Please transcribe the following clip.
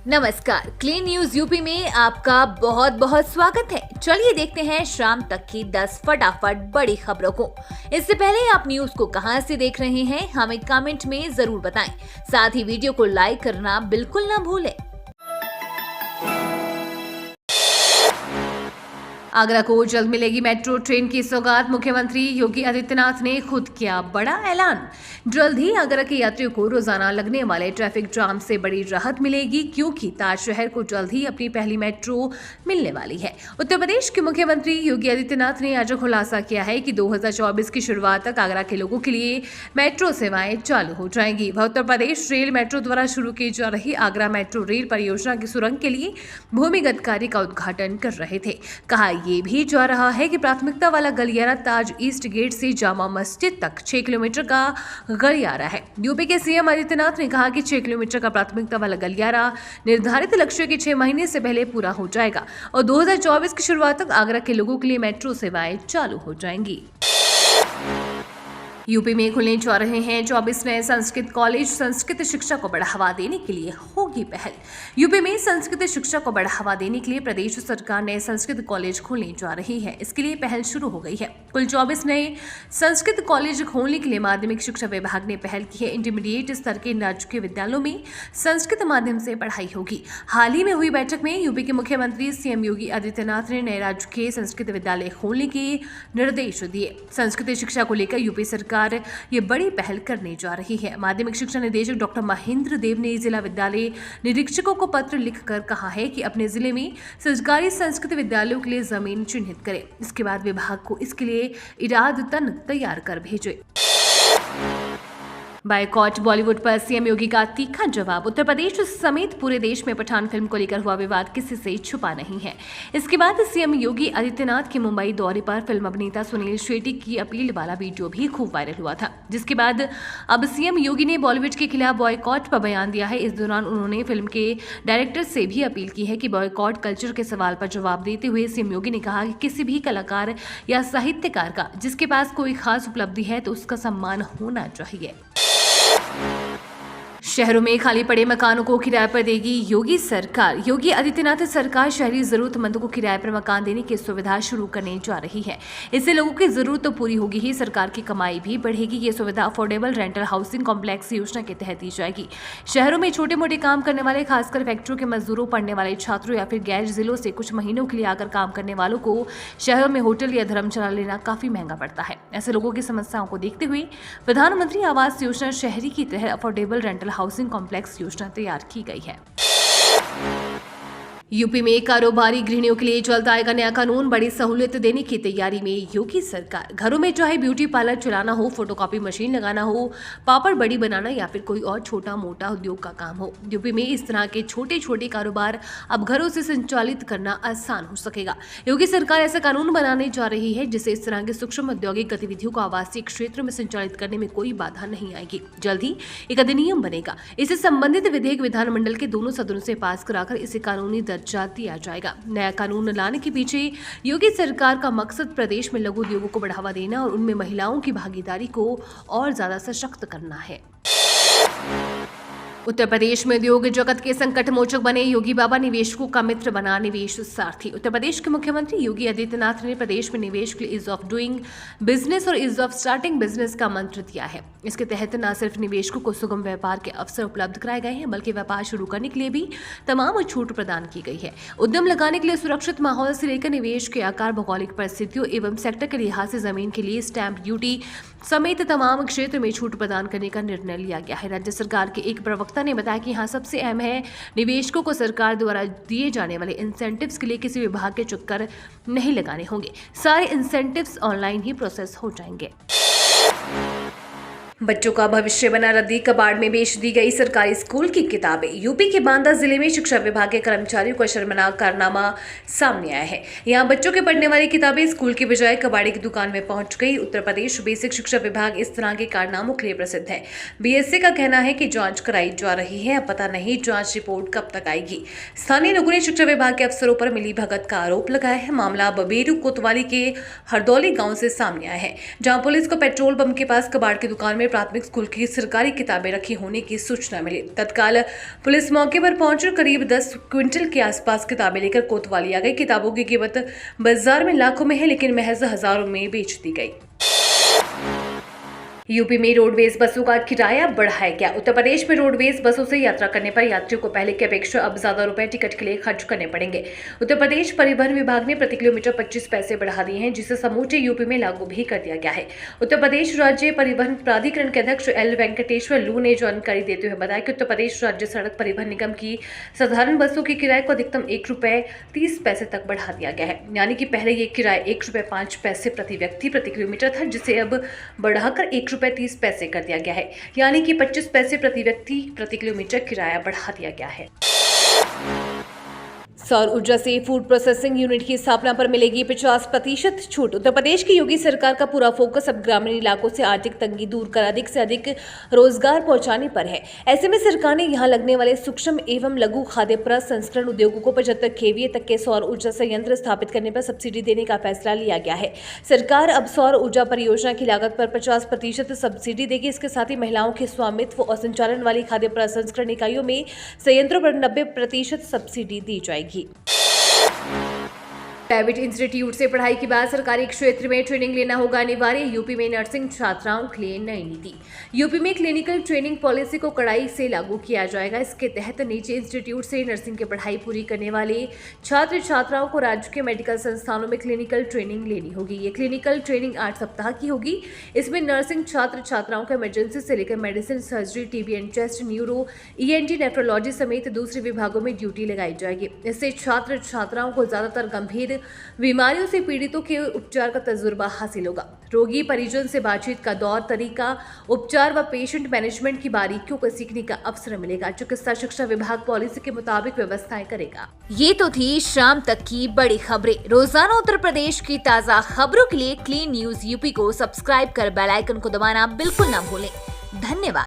नमस्कार, clean news UP में आपका बहुत बहुत स्वागत है। चलिए देखते हैं शाम तक की 10 फटाफट बड़ी खबरों को। इससे पहले आप न्यूज को कहां से देख रहे हैं, हमें कमेंट में जरूर बताएं। साथ ही वीडियो को लाइक करना बिल्कुल ना भूलें। आगरा को जल्द मिलेगी मेट्रो ट्रेन की सौगात, मुख्यमंत्री योगी आदित्यनाथ ने खुद किया बड़ा ऐलान। जल्द ही आगरा के यात्रियों को रोजाना लगने वाले ट्रैफिक जाम से बड़ी राहत मिलेगी, क्योंकि ताज शहर को जल्द ही अपनी पहली मेट्रो मिलने वाली है। उत्तर प्रदेश के मुख्यमंत्री योगी आदित्यनाथ ने आज खुलासा किया है कि 2024 की शुरुआत तक आगरा के लोगों के लिए मेट्रो सेवाएं चालू हो जाएंगी। वह उत्तर प्रदेश रेल मेट्रो द्वारा शुरू की जा रही आगरा मेट्रो रेल परियोजना की सुरंग के लिए भूमिगत कार्य का उद्घाटन कर रहे थे। कहा ये भी जा रहा है कि प्राथमिकता वाला गलियारा ताज ईस्ट गेट से जामा मस्जिद तक 6 किलोमीटर का गलियारा है। यूपी के सीएम आदित्यनाथ ने कहा कि 6 किलोमीटर का प्राथमिकता वाला गलियारा निर्धारित लक्ष्य के 6 महीने से पहले पूरा हो जाएगा और 2024 की शुरुआत तक आगरा के लोगों के लिए मेट्रो सेवाएं चालू हो जाएंगी। यूपी में खुलने जा रहे हैं 24 नए संस्कृत कॉलेज। संस्कृत शिक्षा को बढ़ावा देने के लिए होगी पहल। यूपी में संस्कृत शिक्षा को बढ़ावा देने के लिए प्रदेश सरकार नए संस्कृत कॉलेज खोलने जा रही है। इसके लिए पहल शुरू हो गई है। कुल 24 नए संस्कृत कॉलेज खोलने के लिए माध्यमिक शिक्षा विभाग ने पहल की है। इंटरमीडिएट स्तर के राजकीय विद्यालयों में संस्कृत माध्यम से पढ़ाई होगी। हाल ही में हुई बैठक में यूपी के मुख्यमंत्री सीएम योगी आदित्यनाथ ने नए राजकीय संस्कृत विद्यालय खोलने के निर्देश दिए। संस्कृत शिक्षा को लेकर यूपी सरकार ये बड़ी पहल करने जा रही है। माध्यमिक शिक्षा निदेशक डॉक्टर महेंद्र देव ने जिला विद्यालय निरीक्षकों को पत्र लिखकर कहा है कि अपने जिले में सरकारी संस्कृत विद्यालयों के लिए जमीन चिन्हित करें। इसके बाद विभाग को इसके लिए इरादतन तैयार कर भेजे। बायकॉट बॉलीवुड पर सीएम योगी का तीखा जवाब। उत्तर प्रदेश समेत पूरे देश में पठान फिल्म को लेकर हुआ विवाद किसी से छुपा नहीं है। इसके बाद सीएम योगी आदित्यनाथ के मुंबई दौरे पर फिल्म अभिनेता सुनील शेट्टी की अपील वाला वीडियो भी खूब वायरल हुआ था, जिसके बाद अब सीएम योगी ने बॉलीवुड के खिलाफ बॉयकॉट पर बयान दिया है। इस दौरान उन्होंने फिल्म के डायरेक्टर से भी अपील की है कि बॉयकॉट कल्चर के सवाल पर जवाब देते हुए सीएम योगी ने कहा कि किसी भी कलाकार या साहित्यकार का जिसके पास कोई खास उपलब्धि है तो उसका सम्मान होना चाहिए। शहरों में खाली पड़े मकानों को किराए पर देगी योगी सरकार। योगी आदित्यनाथ सरकार शहरी जरूरतमंदों को किराए पर मकान देने की सुविधा शुरू करने जा रही है। इससे लोगों की जरूरत तो पूरी होगी ही, सरकार की कमाई भी बढ़ेगी। ये सुविधा अफोर्डेबल रेंटल हाउसिंग कॉम्प्लेक्स योजना के तहत दी जाएगी। शहरों में छोटे मोटे काम करने वाले, खासकर फैक्ट्रियों के मजदूरों, पढ़ने वाले छात्रों या फिर गैर जिलों से कुछ महीनों के लिए आकर काम करने वालों को शहरों में होटल या धर्मशाला लेना काफी महंगा पड़ता है। ऐसे लोगों की समस्याओं को देखते हुए प्रधानमंत्री आवास योजना शहरी की तहत अफोर्डेबल रेंटल हाउसिंग कॉम्प्लेक्स योजना तैयार की गई है। यूपी में कारोबारी गृहिणियों के लिए जल्द आएगा नया कानून। बड़ी सहूलियत देने की तैयारी में योगी सरकार। घरों में चाहे ब्यूटी पार्लर चलाना हो, फोटोकॉपी मशीन लगाना हो, पापड़ बड़ी बनाना या फिर कोई और छोटा मोटा उद्योग का काम हो, यूपी में इस तरह के छोटे छोटे कारोबार अब घरों से संचालित करना आसान हो सकेगा। योगी सरकार ऐसा कानून बनाने जा रही है जिससे इस तरह के सूक्ष्म औद्योगिक गतिविधियों को आवासीय क्षेत्र में संचालित करने में कोई बाधा नहीं आएगी। जल्द ही एक अधिनियम बनेगा। इससे संबंधित विधेयक विधानमंडल के दोनों सदनों से पास कराकर इसे कानूनी दर्जा दिया जाएगा। नया कानून लाने के पीछे योगी सरकार का मकसद प्रदेश में लघु उद्योगों को बढ़ावा देना और उनमें महिलाओं की भागीदारी को और ज्यादा सशक्त करना है। उत्तर प्रदेश में उद्योग जगत के संकट मोचक बने योगी बाबा। निवेशकों का मित्र बना निवेश सारथी। उत्तर प्रदेश के मुख्यमंत्री योगी आदित्यनाथ ने प्रदेश में निवेश के लिए ईज ऑफ डूइंग बिजनेस और ईज ऑफ स्टार्टिंग बिजनेस का मंत्र दिया है। इसके तहत न सिर्फ निवेशकों को सुगम व्यापार के अवसर उपलब्ध कराए गए हैं, बल्कि व्यापार शुरू करने के लिए भी तमाम छूट प्रदान की गई है। उद्यम लगाने के लिए सुरक्षित माहौल से लेकर निवेश के आकार, भौगोलिक परिस्थितियों एवं सेक्टर के लिहाज से जमीन के लिए स्टैंप ड्यूटी समेत तमाम क्षेत्र में छूट प्रदान करने का निर्णय लिया गया है। राज्य सरकार के एक प्रवक्ता ने बताया कि यहाँ सबसे अहम है निवेशकों को सरकार द्वारा दिए जाने वाले इंसेंटिव्स के लिए किसी विभाग के चक्कर नहीं लगाने होंगे। सारे इंसेंटिव्स ऑनलाइन ही प्रोसेस हो जाएंगे। बच्चों का भविष्य बना रद्दी, कबाड़ में बेच दी गई सरकारी स्कूल की किताबें। यूपी के बांदा जिले में शिक्षा विभाग के कर्मचारियों का शर्मनाक कारनामा सामने आया है। यहाँ बच्चों के पढ़ने वाली किताबें स्कूल की बजाय कबाड़ी की दुकान में पहुंच गई। उत्तर प्रदेश बेसिक शिक्षा विभाग इस तरह के कारनामों के लिए प्रसिद्ध है। बीएसए का कहना है कि जांच कराई जा रही है, अब पता नहीं जांच रिपोर्ट कब तक आएगी। स्थानीय लोगों ने शिक्षा विभाग के अफसरों पर मिलीभगत का आरोप लगाया है। मामला बबेरू कोतवाली के हरदौली गाँव से सामने आया है, जहाँ पुलिस को पेट्रोल पंप के पास कबाड़ की दुकान में प्राथमिक स्कूल की सरकारी किताबें रखी होने की सूचना मिली। तत्काल पुलिस मौके पर पहुंचकर करीब 10 क्विंटल के आसपास किताबें लेकर कोतवाली आ गई। किताबों की कीमत बाजार में लाखों में है, लेकिन महज हजारों में बेच दी गई। यूपी में रोडवेज बसों का किराया बढ़ाया गया। उत्तर प्रदेश में रोडवेज बसों से यात्रा करने पर यात्रियों को पहले की अपेक्षा अब ज्यादा रुपए टिकट के लिए खर्च करने पड़ेंगे। उत्तर प्रदेश परिवहन विभाग ने प्रति किलोमीटर 25 पैसे बढ़ा दिए हैं, जिसे समूचे यूपी में लागू भी कर दिया गया है। उत्तर प्रदेश राज्य परिवहन प्राधिकरण के अध्यक्ष एल वेंकटेश्वर लू ने जानकारी देते हुए बताया कि उत्तर प्रदेश राज्य सड़क परिवहन निगम की साधारण बसों के किराए को अधिकतम ₹1.30 तक बढ़ा दिया गया है। यानी कि पहले ये किराया ₹1.05 प्रति व्यक्ति प्रति किलोमीटर था, जिसे अब बढ़ाकर ₹1.30 कर दिया गया है। यानी कि 25 पैसे प्रति व्यक्ति प्रति किलोमीटर किराया बढ़ा दिया गया है। सौर ऊर्जा से फूड प्रोसेसिंग यूनिट की स्थापना पर मिलेगी 50% छूट। उत्तर प्रदेश की योगी सरकार का पूरा फोकस अब ग्रामीण इलाकों से आर्थिक तंगी दूर कर अधिक से अधिक रोजगार पहुंचाने पर है। ऐसे में सरकार ने यहां लगने वाले सूक्ष्म एवं लघु खाद्य प्रसंस्करण उद्योगों को 75 kVA तक के सौर ऊर्जा संयंत्र स्थापित करने पर सब्सिडी देने का फैसला लिया गया है। सरकार अब सौर ऊर्जा परियोजना की लागत पर 50% सब्सिडी देगी। इसके साथ ही महिलाओं के स्वामित्व और संचालन वाली खाद्य प्रसंस्करण इकाइयों में संयंत्रों पर 90% सब्सिडी दी जाएगी। प्राइवेट इंस्टीट्यूट से पढ़ाई के बाद सरकारी क्षेत्र में ट्रेनिंग लेना होगा अनिवार्य। यूपी में नर्सिंग छात्राओं के लिए नई नीति। यूपी में क्लिनिकल ट्रेनिंग पॉलिसी को कड़ाई से लागू किया जाएगा। इसके तहत निजी इंस्टीट्यूट से नर्सिंग की पढ़ाई पूरी करने वाले छात्र छात्राओं को राज्य के मेडिकल संस्थानों में क्लिनिकल ट्रेनिंग लेनी होगी। ये क्लिनिकल ट्रेनिंग 8 सप्ताह की होगी। इसमें नर्सिंग छात्र छात्राओं को इमरजेंसी से लेकर medicine, surgery, TB and chest, neuro, ENT, nephrology समेत दूसरे विभागों में ड्यूटी लगाई जाएगी। इससे छात्र छात्राओं को ज्यादातर गंभीर बीमारियों से पीड़ितों के उपचार का तजुर्बा हासिल होगा। रोगी परिजन से बातचीत का दौर तरीका, उपचार व पेशेंट मैनेजमेंट की बारीकियों को सीखने का अवसर मिलेगा। चिकित्सा शिक्षा विभाग पॉलिसी के मुताबिक व्यवस्थाएं करेगा। ये तो थी शाम तक की बड़ी खबरें। रोजाना उत्तर प्रदेश की ताजा खबरों के लिए क्लीन न्यूज यूपी को सब्सक्राइब कर बेल आइकन को दबाना बिल्कुल ना भूलें। धन्यवाद।